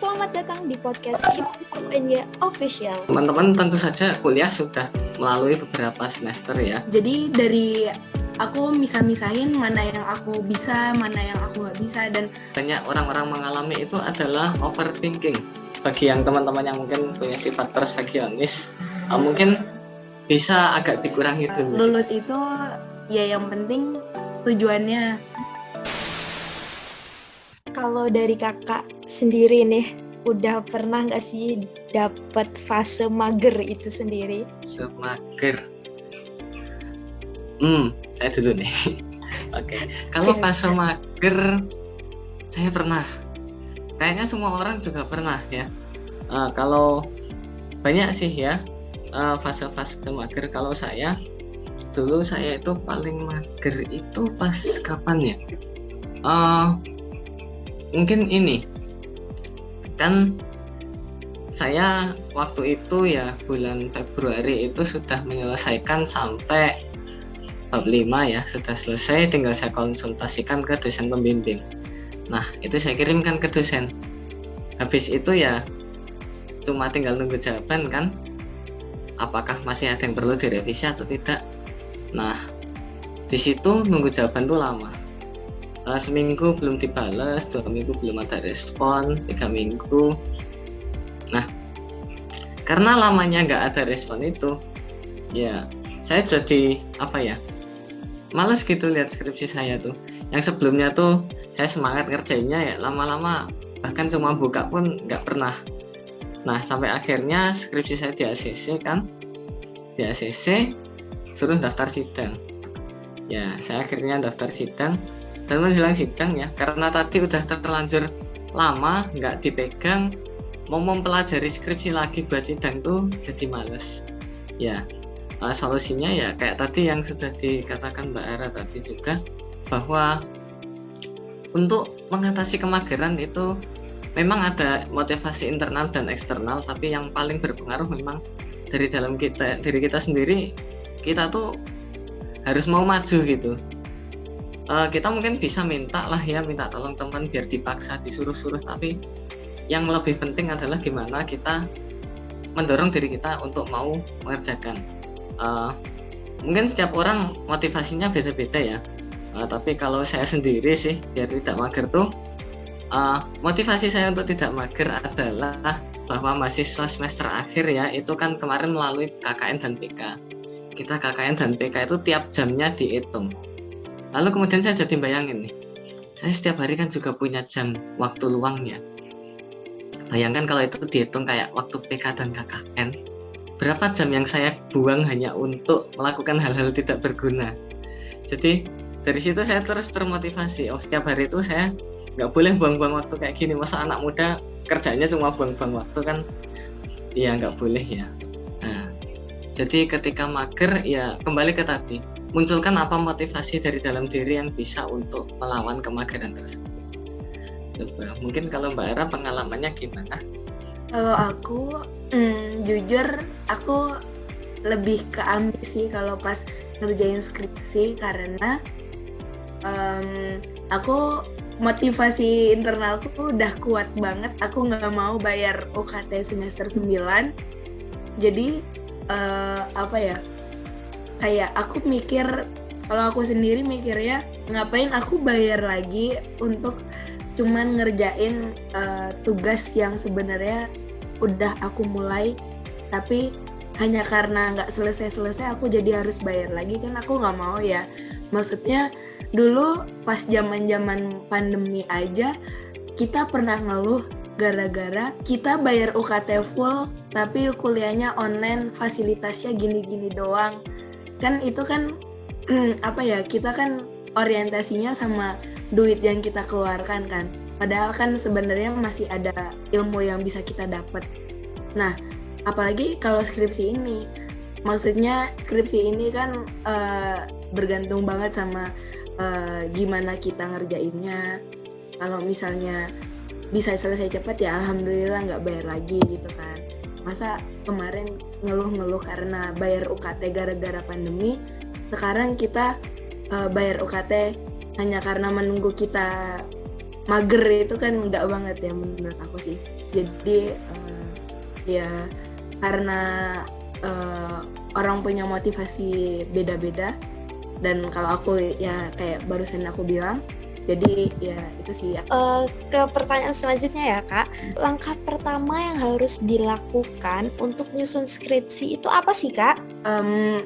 Selamat datang di podcast UNY Official. Teman-teman tentu saja kuliah sudah melalui beberapa semester ya. Jadi dari aku misah-misahin mana yang aku bisa, mana yang aku nggak bisa, dan banyak orang-orang mengalami itu adalah overthinking. Bagi yang teman-teman yang mungkin punya sifat perfeksionis, mungkin bisa agak dikurangi dulu. Lulus itu ya yang penting tujuannya. Kalau dari kakak sendiri nih, udah pernah nggak sih dapat fase mager itu sendiri? Semager. Saya dulu nih. Oke. Kalau fase mager, saya pernah. Kayaknya semua orang juga pernah ya. Kalau banyak sih ya fase-fase mager. Kalau dulu saya itu paling mager itu pas kapan ya? Mungkin ini kan saya waktu itu ya bulan Februari itu sudah menyelesaikan sampai bab 5 ya, sudah selesai, tinggal saya konsultasikan ke dosen pembimbing. Nah itu saya kirimkan ke dosen. Habis itu ya cuma tinggal nunggu jawaban kan, apakah masih ada yang perlu direvisi atau tidak. Nah di situ nunggu jawaban tuh lama. Seminggu belum dibales, 2 minggu belum ada respon, 3 minggu. Nah, karena lamanya nggak ada respon itu, ya saya jadi males gitu lihat skripsi saya tuh. Yang sebelumnya tuh saya semangat ngerjainnya ya, lama-lama bahkan cuma buka pun nggak pernah. Nah, sampai akhirnya skripsi saya di ACC suruh daftar sidang. Ya, saya akhirnya daftar sidang. Dan menjelang sidang ya, karena tadi udah terlanjur lama nggak dipegang, mau mempelajari skripsi lagi buat sidang tuh jadi males. Ya, solusinya ya kayak tadi yang sudah dikatakan Mbak Ara tadi juga, bahwa untuk mengatasi kemageran itu memang ada motivasi internal dan eksternal, tapi yang paling berpengaruh memang dari dalam diri kita sendiri. Kita tuh harus mau maju gitu. Kita mungkin bisa minta tolong teman biar dipaksa, disuruh-suruh, tapi yang lebih penting adalah gimana kita mendorong diri kita untuk mau mengerjakan. Mungkin setiap orang motivasinya beda-beda ya, tapi kalau saya sendiri sih biar tidak mager tuh, motivasi saya untuk tidak mager adalah bahwa mahasiswa semester akhir ya, itu kan kemarin melalui KKN dan PK. Kita KKN dan PK itu tiap jamnya dihitung. Lalu kemudian saya jadi bayangin nih, saya setiap hari kan juga punya jam waktu luangnya. Bayangkan kalau itu dihitung kayak waktu PK dan KKN, berapa jam yang saya buang hanya untuk melakukan hal-hal tidak berguna. Jadi dari situ saya terus termotivasi, setiap hari itu saya nggak boleh buang-buang waktu kayak gini. Masa anak muda kerjanya cuma buang-buang waktu kan, ya nggak boleh ya. Nah, jadi ketika mager ya kembali ke tadi, munculkan apa motivasi dari dalam diri yang bisa untuk melawan kemageran tersebut. Coba, mungkin kalau Mbak Era pengalamannya gimana? Kalau aku, jujur aku lebih ke ambisi kalau pas ngerjain skripsi, karena aku motivasi internalku udah kuat banget. Aku nggak mau bayar UKT semester 9. Jadi kayak aku mikir, kalau aku sendiri mikirnya, ngapain aku bayar lagi untuk cuman ngerjain tugas yang sebenarnya udah aku mulai, tapi hanya karena nggak selesai aku jadi harus bayar lagi, kan aku nggak mau ya. Maksudnya dulu pas zaman pandemi aja kita pernah ngeluh gara-gara kita bayar UKT full tapi kuliahnya online, fasilitasnya gini-gini doang. Kan itu kan kita kan orientasinya sama duit yang kita keluarkan kan, padahal kan sebenarnya masih ada ilmu yang bisa kita dapat. Nah, apalagi kalau skripsi ini, maksudnya skripsi ini kan bergantung banget sama gimana kita ngerjainnya. Kalau misalnya bisa selesai cepat ya alhamdulillah, nggak bayar lagi gitu kan. Masa kemarin ngeluh-ngeluh karena bayar UKT gara-gara pandemi, sekarang kita bayar UKT hanya karena menunggu kita mager, itu kan enggak banget ya menurut aku sih. Jadi ya karena orang punya motivasi beda-beda, dan kalau aku ya kayak barusan aku bilang, jadi ya itu sih. Ke pertanyaan selanjutnya ya Kak, langkah pertama yang harus dilakukan untuk nyusun skripsi itu apa sih Kak?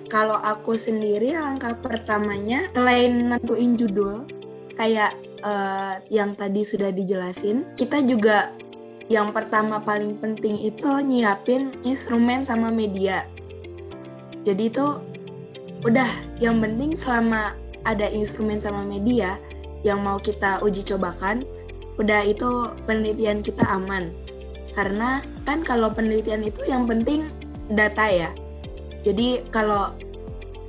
Kalau aku sendiri langkah pertamanya selain nentuin judul kayak yang tadi sudah dijelasin, kita juga yang pertama paling penting itu nyiapin instrumen sama media. Jadi itu udah yang penting selama ada instrumen sama media yang mau kita uji cobakan, udah itu penelitian kita aman. Karena kan kalau penelitian itu yang penting data ya. Jadi kalau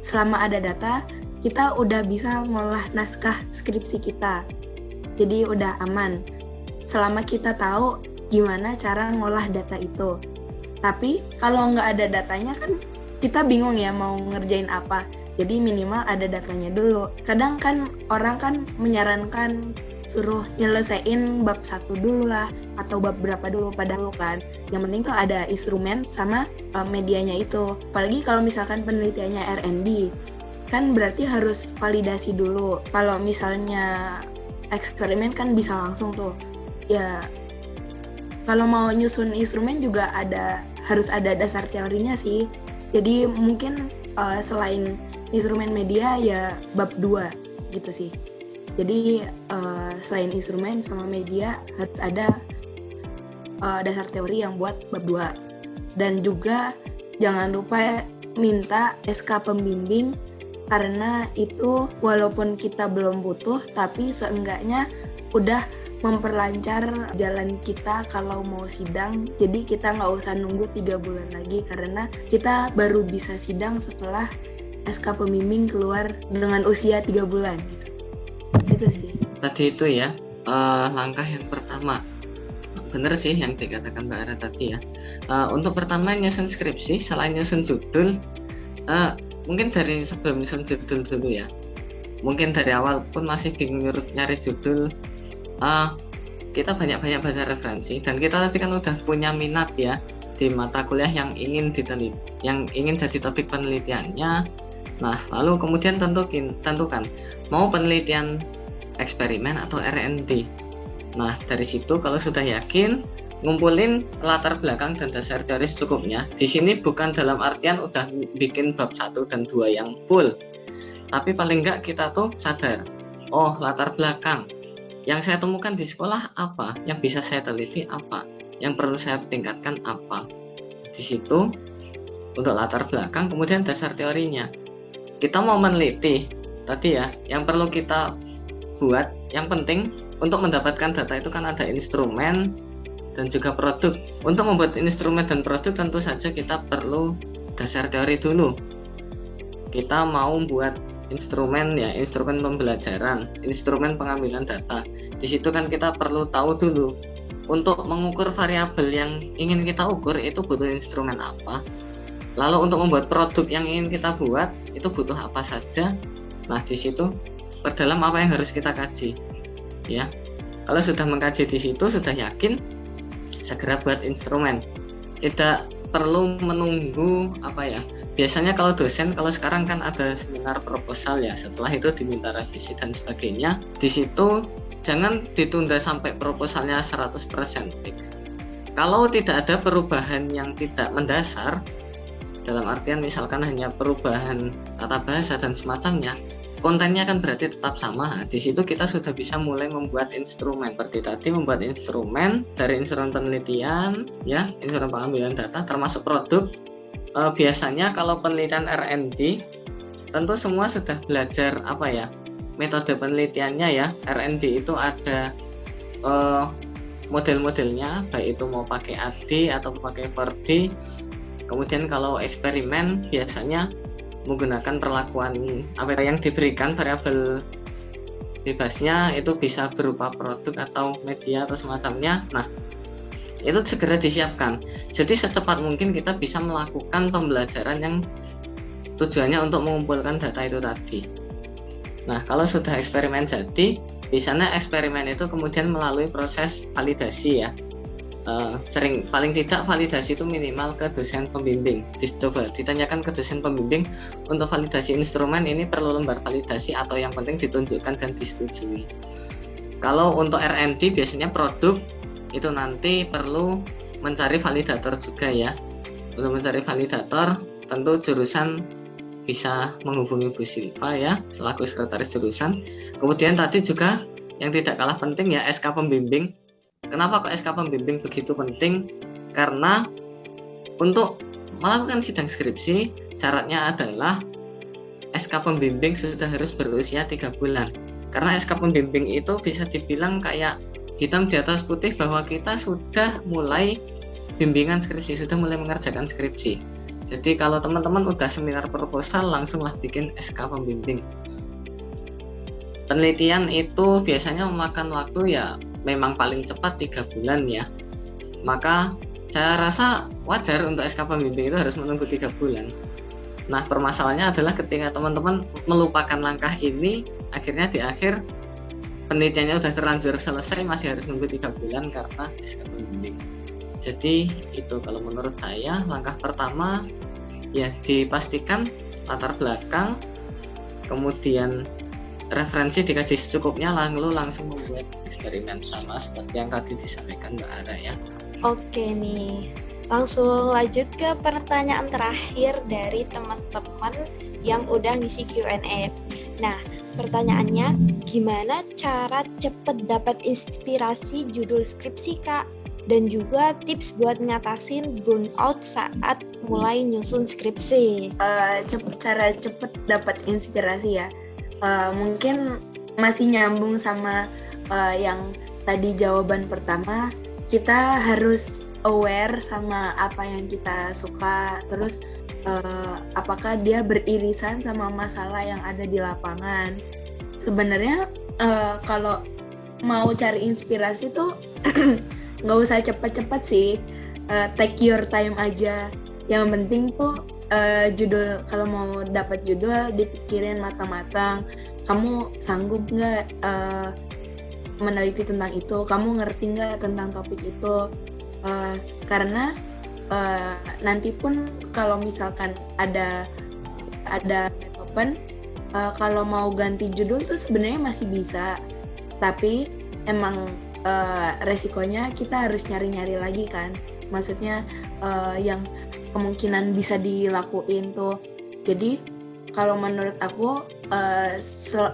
selama ada data, kita udah bisa ngolah naskah skripsi kita. Jadi udah aman. Selama kita tahu gimana cara ngolah data itu. Tapi kalau nggak ada datanya kan kita bingung ya mau ngerjain apa. Jadi minimal ada datanya dulu. Kadang kan orang kan menyarankan suruh nyelesain bab 1 dulu lah atau bab berapa dulu, padahal kan yang penting tuh ada instrumen sama medianya itu. Apalagi kalau misalkan penelitiannya R&D kan berarti harus validasi dulu. Kalau misalnya eksperimen kan bisa langsung tuh. Ya kalau mau nyusun instrumen juga harus ada dasar teorinya sih. Jadi mungkin selain instrumen media ya bab 2 gitu sih. Jadi selain instrumen sama media harus ada dasar teori yang buat bab 2. Dan juga jangan lupa minta SK pembimbing, karena itu walaupun kita belum butuh tapi seenggaknya udah memperlancar jalan kita kalau mau sidang. Jadi kita nggak usah nunggu 3 bulan lagi, karena kita baru bisa sidang setelah SK pembimbing keluar dengan usia 3 bulan gitu. Itu sih. Tadi itu ya langkah yang pertama. Bener sih yang dikatakan Mbak Ara tadi ya. Untuk pertama nyusun skripsi, selain nyusun judul, mungkin dari sebelum nyusun judul dulu ya. Mungkin dari awal pun masih bingung nyari judul, kita banyak-banyak baca referensi, dan kita tadi kan udah punya minat ya di mata kuliah yang ingin diteliti, yang ingin jadi topik penelitiannya. Nah, lalu kemudian tentukan mau penelitian eksperimen atau R&D. Nah, dari situ kalau sudah yakin, ngumpulin latar belakang dan dasar teori secukupnya. Di sini bukan dalam artian udah bikin bab 1 dan 2 yang full, tapi paling enggak kita tuh sadar, oh latar belakang yang saya temukan di sekolah apa, yang bisa saya teliti apa, yang perlu saya tingkatkan apa. Di situ untuk latar belakang, kemudian dasar teorinya. Kita mau meneliti tadi ya, yang perlu kita buat, yang penting untuk mendapatkan data itu kan ada instrumen dan juga produk. Untuk membuat instrumen dan produk tentu saja kita perlu dasar teori dulu. Kita mau buat instrumen ya, instrumen pembelajaran, instrumen pengambilan data. Di situ kan kita perlu tahu dulu untuk mengukur variabel yang ingin kita ukur itu butuh instrumen apa. Lalu untuk membuat produk yang ingin kita buat itu butuh apa saja. Nah, di situ perdalam apa yang harus kita kaji. Ya. Kalau sudah mengkaji di situ, sudah yakin, segera buat instrumen. Tidak perlu menunggu apa ya. Biasanya kalau dosen, kalau sekarang kan ada seminar proposal ya, setelah itu diminta revisi dan sebagainya. Di situ jangan ditunda sampai proposalnya 100% fix. Kalau tidak ada perubahan yang tidak mendasar, dalam artian misalkan hanya perubahan tata bahasa dan semacamnya, kontennya kan berarti tetap sama. Di situ kita sudah bisa mulai membuat instrumen. Seperti tadi membuat instrumen, dari instrumen penelitian, ya, instrumen pengambilan data, termasuk produk. Biasanya kalau penelitian R&D, tentu semua sudah belajar apa ya, metode penelitiannya ya. R&D itu ada model-modelnya, baik itu mau pakai AD atau pakai 4D. Kemudian kalau eksperimen biasanya menggunakan perlakuan apa yang diberikan variabel bebasnya itu bisa berupa produk atau media atau semacamnya. Nah, itu segera disiapkan. Jadi secepat mungkin kita bisa melakukan pembelajaran yang tujuannya untuk mengumpulkan data itu tadi. Nah, kalau sudah eksperimen jadi, di sana eksperimen itu kemudian melalui proses validasi ya. paling tidak validasi itu minimal ke dosen pembimbing. Coba ditanyakan ke dosen pembimbing, untuk validasi instrumen ini perlu lembar validasi atau yang penting ditunjukkan dan disetujui. Kalau untuk R&D biasanya produk itu nanti perlu mencari validator juga ya. Untuk mencari validator tentu jurusan bisa menghubungi Bu Silva ya selaku sekretaris jurusan. Kemudian tadi juga yang tidak kalah penting ya SK pembimbing. Kenapa kok SK pembimbing begitu penting? Karena untuk melakukan sidang skripsi syaratnya adalah SK pembimbing sudah harus berusia 3 bulan. Karena SK pembimbing itu bisa dibilang kayak hitam di atas putih bahwa kita sudah mulai bimbingan skripsi, sudah mulai mengerjakan skripsi. Jadi kalau teman-teman udah seminar proposal langsunglah bikin SK pembimbing. Penelitian itu biasanya memakan waktu ya memang paling cepat 3 bulan ya. Maka saya rasa wajar untuk SK pembimbing itu harus menunggu 3 bulan. Nah permasalahannya adalah ketika teman-teman melupakan langkah ini, akhirnya di akhir penelitiannya udah terlanjur selesai masih harus nunggu 3 bulan karena SK pembimbing. Jadi itu kalau menurut saya langkah pertama ya dipastikan latar belakang, kemudian referensi dikaji secukupnya, lalu langsung membuat eksperimen sama seperti yang tadi disampaikan Mbak Ara ya. Oke nih, langsung lanjut ke pertanyaan terakhir dari teman-teman yang udah ngisi Q&A. Nah, pertanyaannya, gimana cara cepet dapat inspirasi judul skripsi Kak? Dan juga tips buat ngatasin burnout saat mulai nyusun skripsi. Cara cepet dapat inspirasi ya. Mungkin masih nyambung sama yang tadi jawaban pertama, kita harus aware sama apa yang kita suka, terus apakah dia beririsan sama masalah yang ada di lapangan. Sebenarnya kalau mau cari inspirasi tuh nggak usah cepat-cepat sih, take your time aja. Yang penting tuh judul, kalau mau dapat judul dipikirin matang-matang, kamu sanggup nggak meneliti tentang itu, kamu ngerti nggak tentang topik itu, karena nanti pun kalau misalkan ada open, kalau mau ganti judul tuh sebenarnya masih bisa, tapi emang resikonya kita harus nyari-nyari lagi kan, maksudnya yang kemungkinan bisa dilakuin tuh. Jadi kalau menurut aku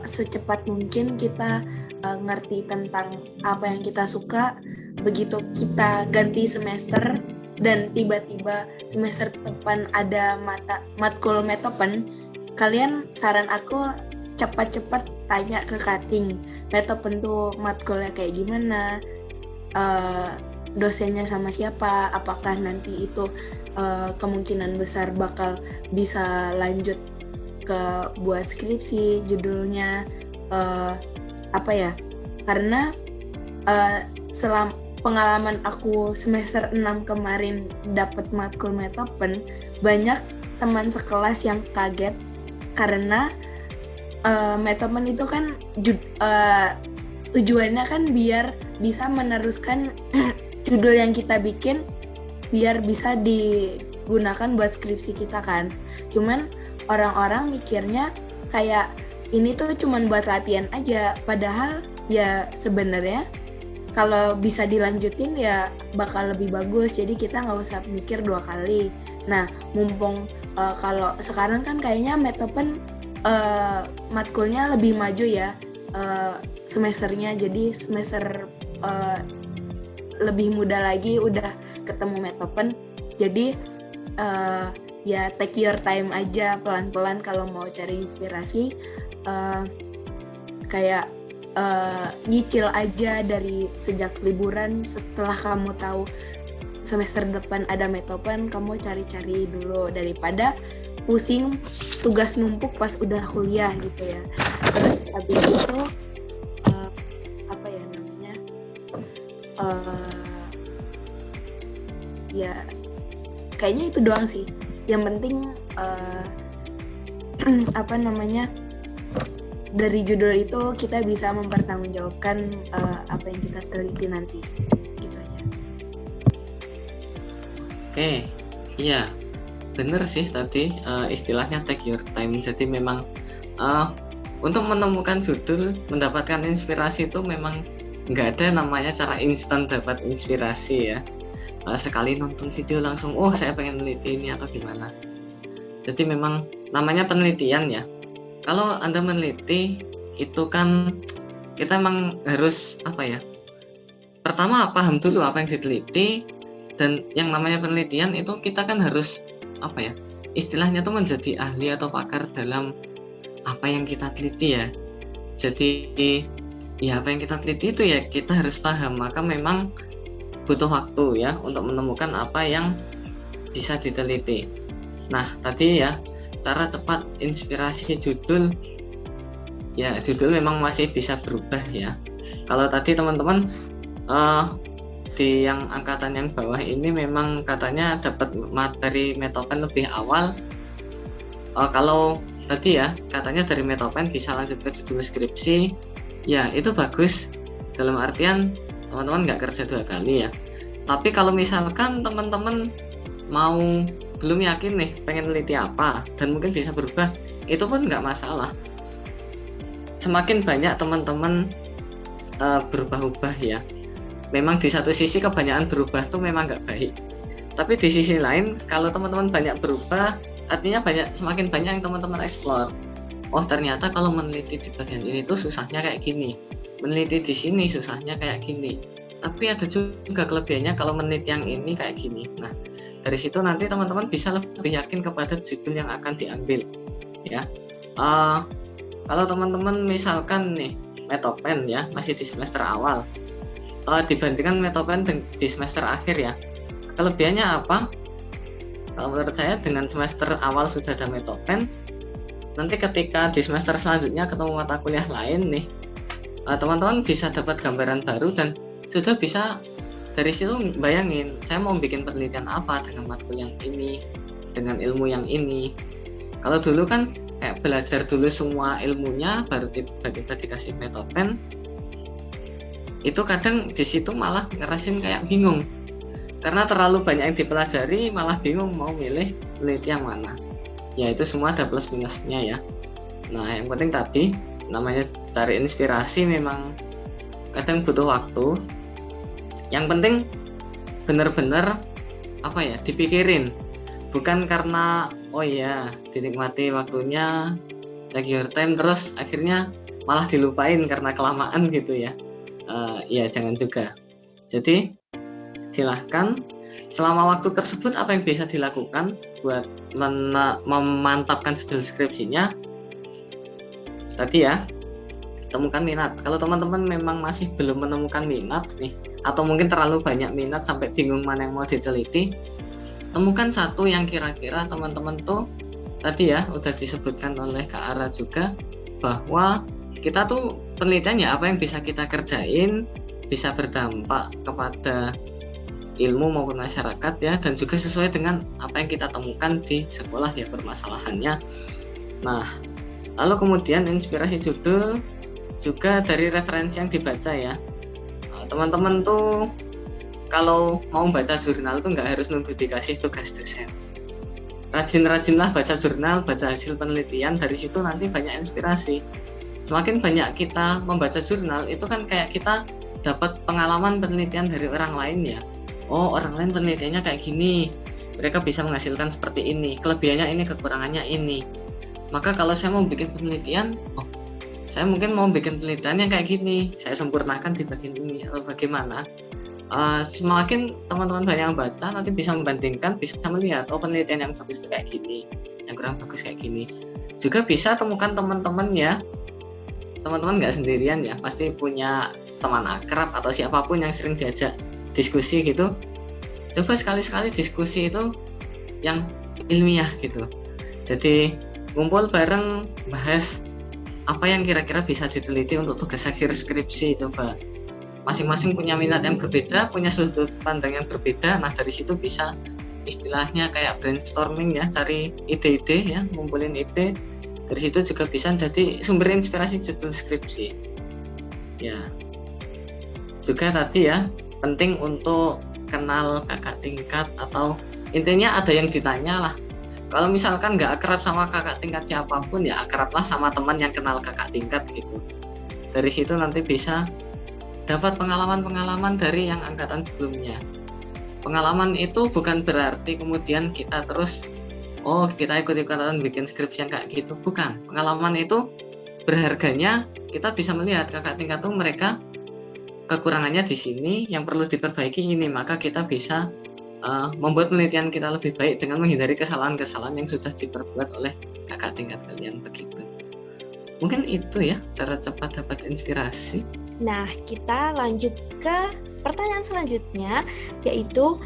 secepat mungkin kita ngerti tentang apa yang kita suka. Begitu kita ganti semester dan tiba-tiba semester depan ada matkul metopen, kalian saran aku cepat-cepat tanya ke cutting, metopen tuh matkulnya kayak gimana, dosennya sama siapa, apakah nanti itu kemungkinan besar bakal bisa lanjut ke buat skripsi, judulnya apa ya, karena selama pengalaman aku semester 6 kemarin dapat matkul metopen, banyak teman sekelas yang kaget karena metopen itu kan tujuannya kan biar bisa meneruskan judul yang kita bikin biar bisa digunakan buat skripsi kita kan. Cuman orang-orang mikirnya kayak ini tuh cuman buat latihan aja, padahal ya sebenarnya kalau bisa dilanjutin ya bakal lebih bagus, jadi kita nggak usah mikir 2 kali. Nah mumpung kalau sekarang kan kayaknya metopen matkulnya lebih maju ya semesternya, jadi semester lebih muda lagi udah ketemu metopen, jadi ya take your time aja, pelan-pelan kalau mau cari inspirasi, kayak nyicil aja dari sejak liburan. Setelah kamu tahu semester depan ada metopen, kamu cari-cari dulu daripada pusing tugas numpuk pas udah kuliah gitu ya. Terus habis itu apa ya namanya, ya kayaknya itu doang sih. Yang penting apa namanya, dari judul itu kita bisa mempertanggungjawabkan apa yang kita teliti nanti, gitu aja. Oke, iya, bener sih tadi istilahnya take your time. Jadi memang untuk menemukan judul, mendapatkan inspirasi itu memang nggak ada namanya cara instan dapat inspirasi ya. Sekali nonton video langsung, oh saya pengen meneliti ini atau gimana. Jadi memang namanya penelitian ya. Kalau Anda meneliti itu kan kita memang harus pertama paham dulu apa yang diteliti, dan yang namanya penelitian itu kita kan harus istilahnya tuh menjadi ahli atau pakar dalam apa yang kita teliti ya. Jadi ya apa yang kita teliti itu ya kita harus paham, maka memang butuh waktu ya untuk menemukan apa yang bisa diteliti. Nah tadi ya cara cepat inspirasi judul, ya judul memang masih bisa berubah ya. Kalau tadi teman-teman di yang angkatan yang bawah ini memang katanya dapat materi Metopen lebih awal. Kalau tadi ya katanya dari Metopen bisa lanjut ke judul skripsi, ya itu bagus, dalam artian teman-teman nggak kerja 2 kali ya. Tapi kalau misalkan teman-teman mau belum yakin nih pengen teliti apa dan mungkin bisa berubah, itu pun nggak masalah. Semakin banyak teman-teman berubah-ubah ya. Memang di satu sisi kebanyakan berubah tuh memang nggak baik, tapi di sisi lain kalau teman-teman banyak berubah artinya semakin banyak yang teman-teman explore. Oh ternyata kalau meneliti di bagian ini tuh susahnya kayak gini, meneliti di sini susahnya kayak gini, tapi ada juga kelebihannya kalau meneliti yang ini kayak gini. Nah dari situ nanti teman-teman bisa lebih yakin kepada judul yang akan diambil ya. Kalau teman-teman misalkan nih Metopen ya masih di semester awal, dibandingkan Metopen di semester akhir ya, kelebihannya apa? Kalau menurut saya dengan semester awal sudah ada Metopen, nanti ketika di semester selanjutnya ketemu mata kuliah lain nih, teman-teman bisa dapat gambaran baru dan sudah bisa dari situ bayangin saya mau bikin penelitian apa dengan matkul yang ini, dengan ilmu yang ini. Kalau dulu kan kayak belajar dulu semua ilmunya baru tiba-tiba dikasih Metopen, itu kadang di situ malah ngerasin kayak bingung karena terlalu banyak yang dipelajari, malah bingung mau milih peneliti yang mana. Ya itu semua ada plus minusnya ya. Nah yang penting tadi namanya cari inspirasi memang kadang butuh waktu. Yang penting benar-benar dipikirin, bukan karena oh ya dinikmati waktunya, take your time, terus akhirnya malah dilupain karena kelamaan gitu ya. Ya jangan juga. Jadi silahkan selama waktu tersebut apa yang bisa dilakukan buat memantapkan judul skripsinya. Tadi ya temukan minat. Kalau teman-teman memang masih belum menemukan minat nih, atau mungkin terlalu banyak minat sampai bingung mana yang mau diteliti, temukan satu yang kira-kira teman-teman tuh tadi ya udah disebutkan oleh Kak Ara juga, bahwa kita tuh penelitian ya apa yang bisa kita kerjain, bisa berdampak kepada ilmu maupun masyarakat ya, dan juga sesuai dengan apa yang kita temukan di sekolah ya permasalahannya. Nah lalu kemudian inspirasi judul juga dari referensi yang dibaca ya. Teman-teman tuh kalau mau baca jurnal tuh nggak harus nunggu dikasih tugas dosen. Rajin-rajinlah baca jurnal, baca hasil penelitian, dari situ nanti banyak inspirasi. Semakin banyak kita membaca jurnal itu kan kayak kita dapat pengalaman penelitian dari orang lain ya. Oh orang lain penelitiannya kayak gini, mereka bisa menghasilkan seperti ini, kelebihannya ini, kekurangannya ini. Maka kalau saya mau bikin penelitian, saya mungkin mau bikin penelitiannya kayak gini, saya sempurnakan di bagian ini atau bagaimana. Semakin teman-teman banyak yang baca, nanti bisa membandingkan, bisa melihat oh penelitian yang bagus itu kayak gini, yang kurang bagus kayak gini. Juga bisa temukan teman-teman ya, teman-teman nggak sendirian ya, pasti punya teman akrab atau siapapun yang sering diajak diskusi gitu. Coba sekali-sekali diskusi itu yang ilmiah gitu. Jadi ngumpul bareng bahas apa yang kira-kira bisa diteliti untuk tugas akhir skripsi. Coba masing-masing punya minat yang berbeda, punya sudut pandang yang berbeda. Nah dari situ bisa istilahnya kayak brainstorming ya, cari ide-ide ya, ngumpulin ide. Dari situ juga bisa jadi sumber inspirasi judul skripsi ya. Juga tadi ya penting untuk kenal kakak tingkat atau intinya ada yang ditanya lah. Kalau misalkan nggak akrab sama kakak tingkat siapapun, ya akrablah sama teman yang kenal kakak tingkat gitu. Dari situ nanti bisa dapat pengalaman-pengalaman dari yang angkatan sebelumnya. Pengalaman itu bukan berarti kemudian kita terus kita ikut-ikutan bikin skripsi yang kayak gitu, bukan. Pengalaman itu berharganya kita bisa melihat kakak tingkat tuh mereka kekurangannya di sini, yang perlu diperbaiki ini, maka kita bisa membuat penelitian kita lebih baik dengan menghindari kesalahan-kesalahan yang sudah diperbuat oleh kakak tingkat kalian begitu. Mungkin itu ya cara cepat dapat inspirasi. Nah, kita lanjut ke pertanyaan selanjutnya, yaitu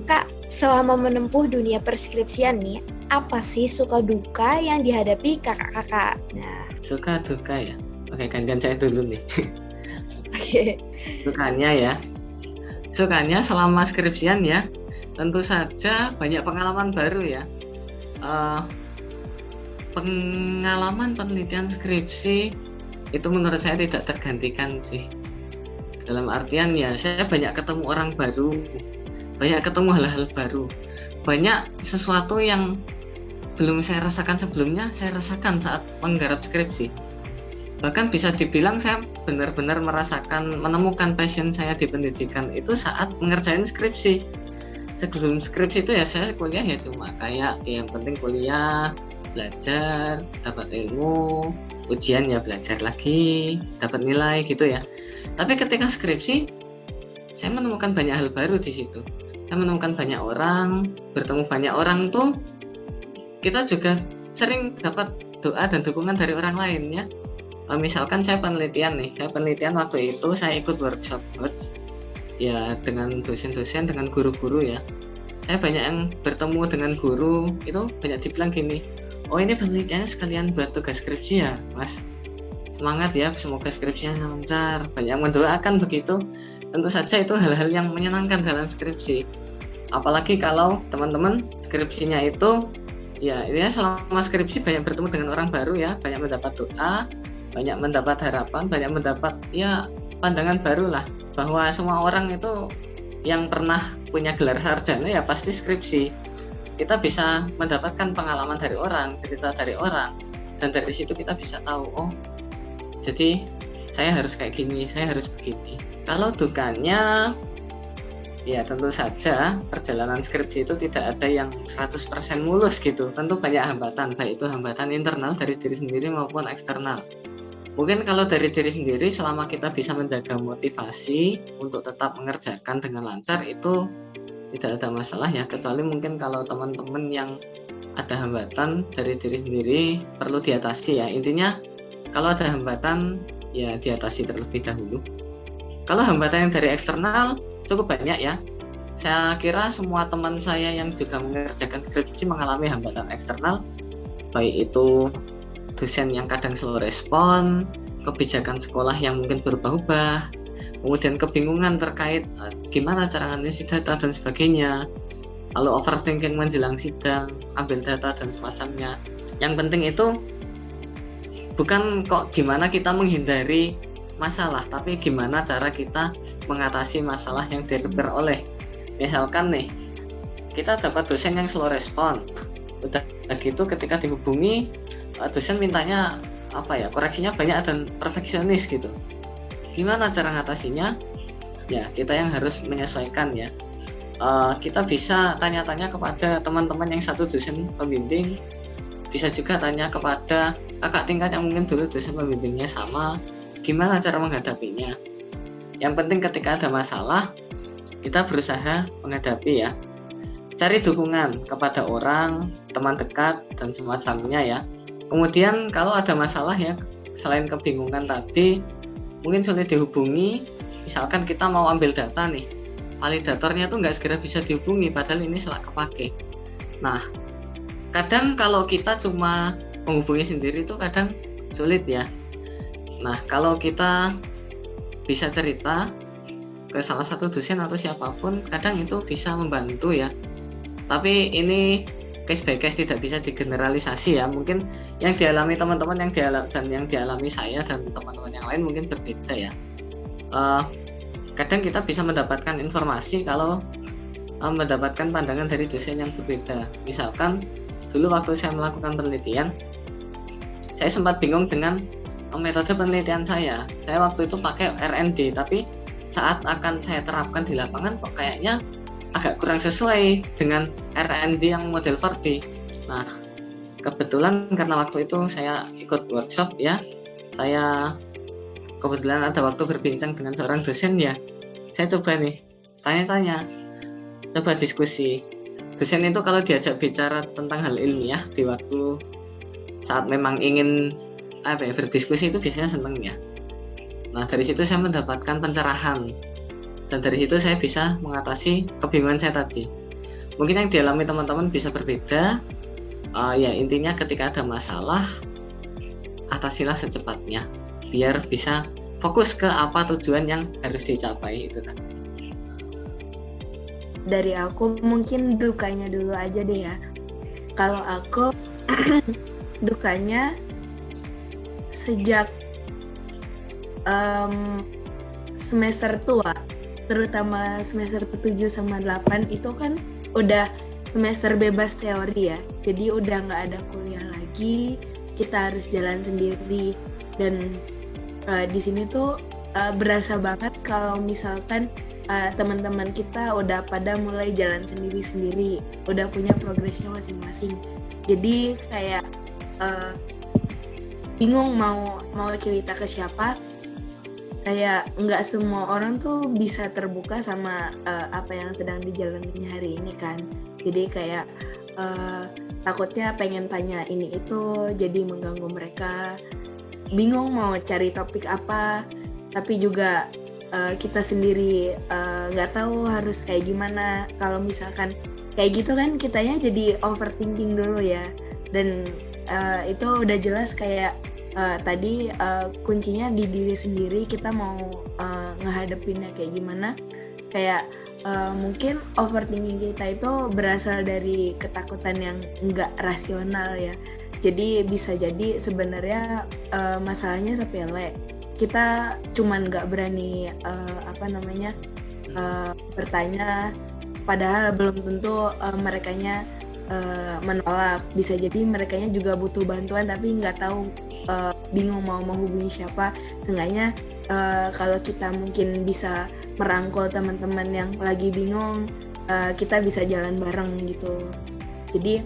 Kak, selama menempuh dunia perskripsian nih, apa sih suka duka yang dihadapi kakak-kakak? Nah, Suka duka ya. Oke, gantian saya dulu nih. oke. Sukanya ya. Sukanya selama skripsian ya, tentu saja banyak pengalaman baru ya. Pengalaman penelitian skripsi itu menurut saya tidak tergantikan sih. Dalam artian ya, saya banyak ketemu orang baru, banyak ketemu hal-hal baru, banyak sesuatu yang belum saya rasakan sebelumnya, saya rasakan saat menggarap skripsi. Bahkan bisa dibilang saya benar-benar merasakan, menemukan passion saya di pendidikan itu saat mengerjain skripsi. Sebelum skripsi itu ya saya kuliah ya cuma kayak yang penting kuliah, belajar, dapat ilmu, ujian ya belajar lagi, dapat nilai gitu ya. Tapi ketika skripsi, saya menemukan banyak hal baru di situ. Saya menemukan banyak orang, bertemu banyak orang tuh, kita juga sering dapat doa dan dukungan dari orang lain ya. Misalkan saya penelitian waktu itu saya ikut workshop coach ya dengan dosen-dosen, dengan guru-guru ya. Saya banyak yang bertemu dengan guru, itu banyak dibilang gini, ini penelitiannya sekalian buat tugas skripsi ya mas, semangat ya, semoga skripsinya lancar, banyak mendoakan begitu. Tentu saja itu hal-hal yang menyenangkan dalam skripsi, apalagi kalau teman-teman skripsinya itu ya selama skripsi banyak bertemu dengan orang baru ya, banyak mendapat doa, banyak mendapat harapan, banyak mendapat ya pandangan baru lah, bahwa semua orang itu yang pernah punya gelar sarjana ya pasti skripsi. Kita bisa mendapatkan pengalaman dari orang, cerita dari orang, dan dari situ kita bisa tahu, jadi saya harus kayak gini, saya harus begini. Kalau dukanya ya tentu saja perjalanan skripsi itu tidak ada yang 100% mulus gitu, tentu banyak hambatan, baik itu hambatan internal dari diri sendiri maupun eksternal. Mungkin kalau dari diri sendiri, selama kita bisa menjaga motivasi untuk tetap mengerjakan dengan lancar, itu tidak ada masalah ya, kecuali mungkin kalau teman-teman yang ada hambatan dari diri sendiri perlu diatasi ya. Intinya kalau ada hambatan ya diatasi terlebih dahulu. Kalau hambatan yang dari eksternal cukup banyak ya. Saya kira semua teman saya yang juga mengerjakan skripsi mengalami hambatan eksternal, baik itu dosen yang kadang slow respon, kebijakan sekolah yang mungkin berubah-ubah, kemudian kebingungan terkait gimana cara analisis data dan sebagainya, lalu overthinking menjelang sidang, ambil data dan semacamnya. Yang penting itu bukan kok gimana kita menghindari masalah, tapi gimana cara kita mengatasi masalah yang diperoleh. Misalkan nih, kita dapat dosen yang slow respon, udah gitu ketika dihubungi dosen mintanya koreksinya banyak dan perfeksionis gitu. Gimana cara ngatasinya? Ya kita yang harus menyesuaikan ya. Kita bisa tanya-tanya kepada teman-teman yang satu dosen pembimbing, bisa juga tanya kepada kakak tingkat yang mungkin dulu dosen pembimbingnya sama, gimana cara menghadapinya. Yang penting ketika ada masalah, kita berusaha menghadapi ya. Cari dukungan kepada orang, teman dekat dan semacamnya ya. Kemudian kalau ada masalah ya, selain kebingungan tadi, mungkin sulit dihubungi, misalkan kita mau ambil data nih, validatornya tuh nggak segera bisa dihubungi, padahal ini salah kepake. Nah, kadang kalau kita cuma menghubungi sendiri tuh kadang sulit ya. Nah, kalau kita bisa cerita ke salah satu dosen atau siapapun, kadang itu bisa membantu ya. Tapi ini case by case, tidak bisa digeneralisasi ya. Mungkin yang dialami teman-teman yang dialami saya dan teman-teman yang lain mungkin berbeda ya. Kadang kita bisa mendapatkan informasi kalau mendapatkan pandangan dari dosen yang berbeda. Misalkan dulu waktu saya melakukan penelitian, saya sempat bingung dengan metode penelitian saya. Saya waktu itu pakai R&D, tapi saat akan saya terapkan di lapangan kok kayaknya agak kurang sesuai dengan R&D yang model 4D. Nah, kebetulan karena waktu itu saya ikut workshop ya, saya kebetulan ada waktu berbincang dengan seorang dosen ya, saya coba nih tanya-tanya, coba diskusi. Dosen itu kalau diajak bicara tentang hal ilmiah di waktu saat memang ingin berdiskusi itu biasanya seneng ya. Nah, dari situ saya mendapatkan pencerahan, dan dari situ saya bisa mengatasi kebingungan saya tadi. Mungkin yang dialami teman-teman bisa berbeda. Ya intinya ketika ada masalah, atasilah secepatnya biar bisa fokus ke apa tujuan yang harus dicapai itu kan. Dari aku mungkin dukanya dulu aja deh ya. Kalau aku dukanya sejak semester tua, terutama semester 7 sama 8 itu kan udah semester bebas teori ya. Jadi udah nggak ada kuliah lagi, kita harus jalan sendiri. Dan di sini tuh berasa banget kalau misalkan teman-teman kita udah pada mulai jalan sendiri-sendiri, udah punya progresnya masing-masing. Jadi kayak bingung mau cerita ke siapa. Kayak nggak semua orang tuh bisa terbuka sama apa yang sedang dijalani hari ini kan. Jadi kayak takutnya pengen tanya ini itu, jadi mengganggu mereka. Bingung mau cari topik apa, tapi juga kita sendiri nggak tahu harus kayak gimana. Kalau misalkan kayak gitu kan kitanya jadi overthinking dulu ya. Dan itu udah jelas kayak tadi kuncinya di diri sendiri, kita mau ngehadepinnya kayak gimana. Kayak mungkin overthinking kita itu berasal dari ketakutan yang nggak rasional ya. Jadi bisa jadi sebenarnya masalahnya sepele. Kita cuman nggak berani bertanya, padahal belum tentu merekanya menolak. Bisa jadi merekanya juga butuh bantuan tapi nggak tahu, bingung mau menghubungi siapa. Seenggaknya kalau kita mungkin bisa merangkul teman-teman yang lagi bingung, kita bisa jalan bareng gitu. Jadi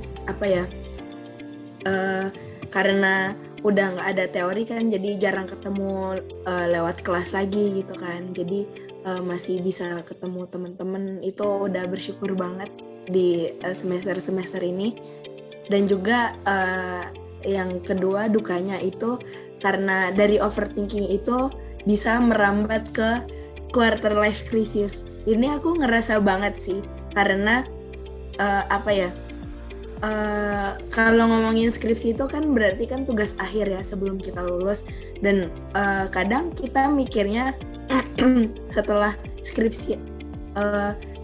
karena udah nggak ada teori kan, jadi jarang ketemu lewat kelas lagi gitu kan. Jadi masih bisa ketemu teman-teman, itu udah bersyukur banget di semester ini. Dan juga yang kedua dukanya itu karena dari overthinking itu bisa merambat ke quarter life crisis. Ini aku ngerasa banget sih, karena kalau ngomongin skripsi itu kan berarti kan tugas akhir ya sebelum kita lulus. Dan kadang kita mikirnya setelah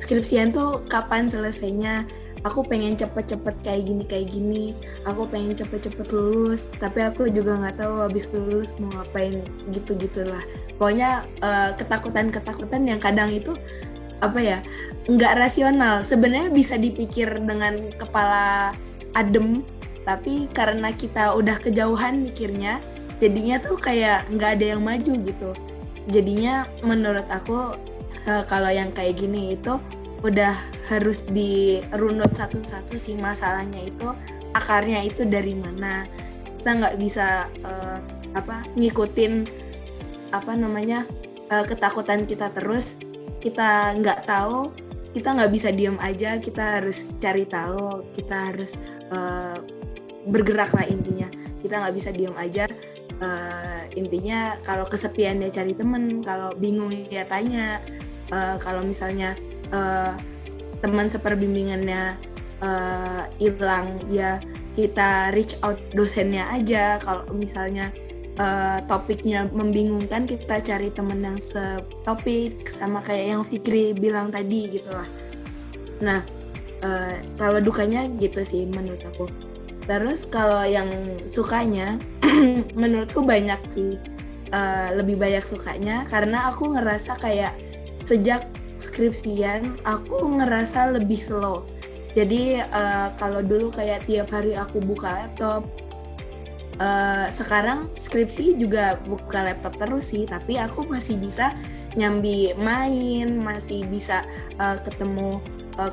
skripsian tuh kapan selesainya. Aku pengen cepet-cepet kayak gini, aku pengen cepet-cepet lulus, tapi aku juga nggak tahu habis lulus mau ngapain, gitu-gitulah. Pokoknya ketakutan yang kadang itu nggak rasional. Sebenarnya bisa dipikir dengan kepala adem, tapi karena kita udah kejauhan mikirnya, jadinya tuh kayak nggak ada yang maju gitu. Jadinya menurut aku kalau yang kayak gini itu udah harus dirunut satu-satu sih masalahnya itu, akarnya itu dari mana. Kita nggak bisa ngikutin ketakutan kita terus. Kita nggak tahu, kita nggak bisa diam aja, kita harus cari tahu, kita harus bergerak lah intinya. Kita nggak bisa diam aja. Intinya kalau kesepian ya cari temen, kalau bingung ya tanya. Kalau misalnya teman seperbimbingannya hilang, ya kita reach out dosennya aja. Kalau misalnya topiknya membingungkan, kita cari teman yang setopik, sama kayak yang Fikri bilang tadi gitu lah. Nah, kalau dukanya gitu sih menurut aku. Terus kalau yang sukanya menurutku banyak sih, lebih banyak sukanya karena aku ngerasa kayak sejak skripsian aku ngerasa lebih slow. Jadi kalau dulu kayak tiap hari aku buka laptop, sekarang skripsi juga buka laptop terus sih, tapi aku masih bisa nyambi main, masih bisa ketemu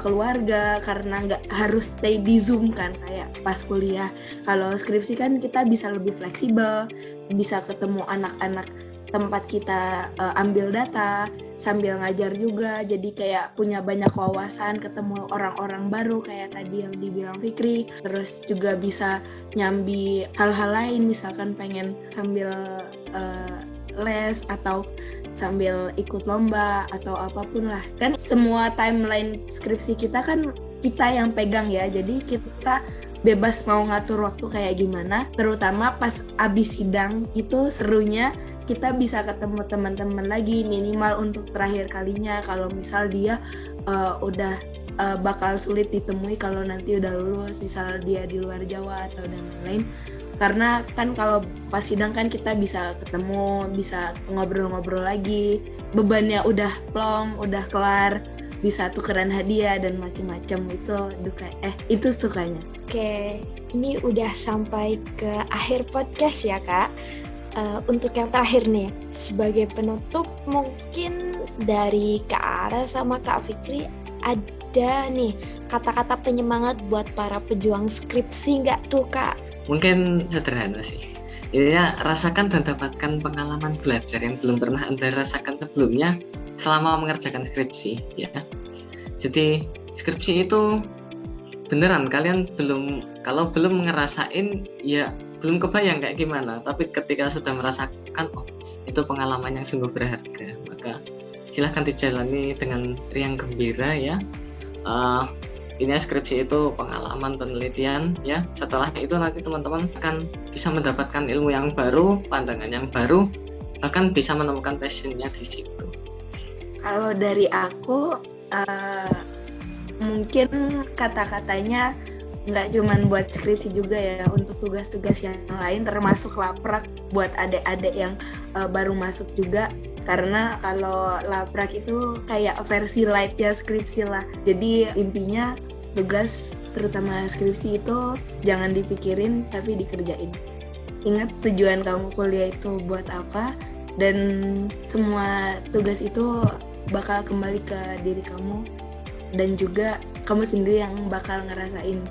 keluarga karena nggak harus stay di Zoom kan kayak pas kuliah. Kalau skripsi kan kita bisa lebih fleksibel, bisa ketemu anak-anak tempat kita ambil data sambil ngajar juga, jadi kayak punya banyak wawasan, ketemu orang-orang baru kayak tadi yang dibilang Fikri, terus juga bisa nyambi hal-hal lain, misalkan pengen sambil les atau sambil ikut lomba atau apapun lah. Kan semua timeline skripsi kita kan kita yang pegang ya, jadi kita bebas mau ngatur waktu kayak gimana, terutama pas abis sidang itu serunya kita bisa ketemu teman-teman lagi minimal untuk terakhir kalinya kalau misal dia udah bakal sulit ditemui kalau nanti udah lulus, misal dia di luar Jawa atau dan lain-lain. Karena kan kalau pas sidang kan kita bisa ketemu, bisa ngobrol-ngobrol lagi, bebannya udah plong, udah kelar, bisa tukeran hadiah dan macam-macam. Itu sukanya. Oke, ini udah sampai ke akhir podcast ya Kak. Untuk yang terakhir nih, sebagai penutup mungkin dari Kak Ara sama Kak Fikri ada nih kata-kata penyemangat buat para pejuang skripsi nggak tuh Kak? Mungkin sederhana sih. Intinya rasakan dan dapatkan pengalaman belajar yang belum pernah Anda rasakan sebelumnya selama mengerjakan skripsi ya. Jadi skripsi itu beneran kalian kalau belum ngerasain ya belum kebayang kayak gimana, tapi ketika sudah merasakan itu pengalaman yang sungguh berharga, maka silahkan dijalani dengan riang gembira ya. Ini skripsi itu pengalaman penelitian ya. Setelah itu nanti teman-teman akan bisa mendapatkan ilmu yang baru, pandangan yang baru, bahkan bisa menemukan passionnya di situ. Kalau dari aku mungkin kata-katanya nggak cuman buat skripsi juga ya, untuk tugas-tugas yang lain termasuk laprak buat adik-adik yang baru masuk juga, karena kalau laprak itu kayak versi light ya skripsi lah. Jadi intinya tugas terutama skripsi itu jangan dipikirin tapi dikerjain. Ingat tujuan kamu kuliah itu buat apa, dan semua tugas itu bakal kembali ke diri kamu dan juga kamu sendiri yang bakal ngerasain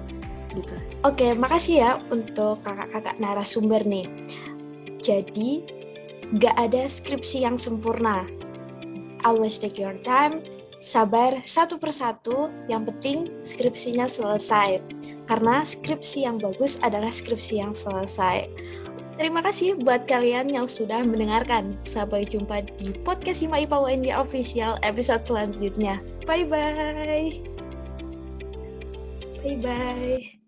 gitu. Oke, makasih ya untuk kakak-kakak narasumber nih. Jadi, gak ada skripsi yang sempurna. Always take your time, sabar satu persatu, yang penting skripsinya selesai. Karena skripsi yang bagus adalah skripsi yang selesai. Terima kasih buat kalian yang sudah mendengarkan. Sampai jumpa di podcast Hima IPA UNJ Official episode selanjutnya. Bye-bye. Bye-bye.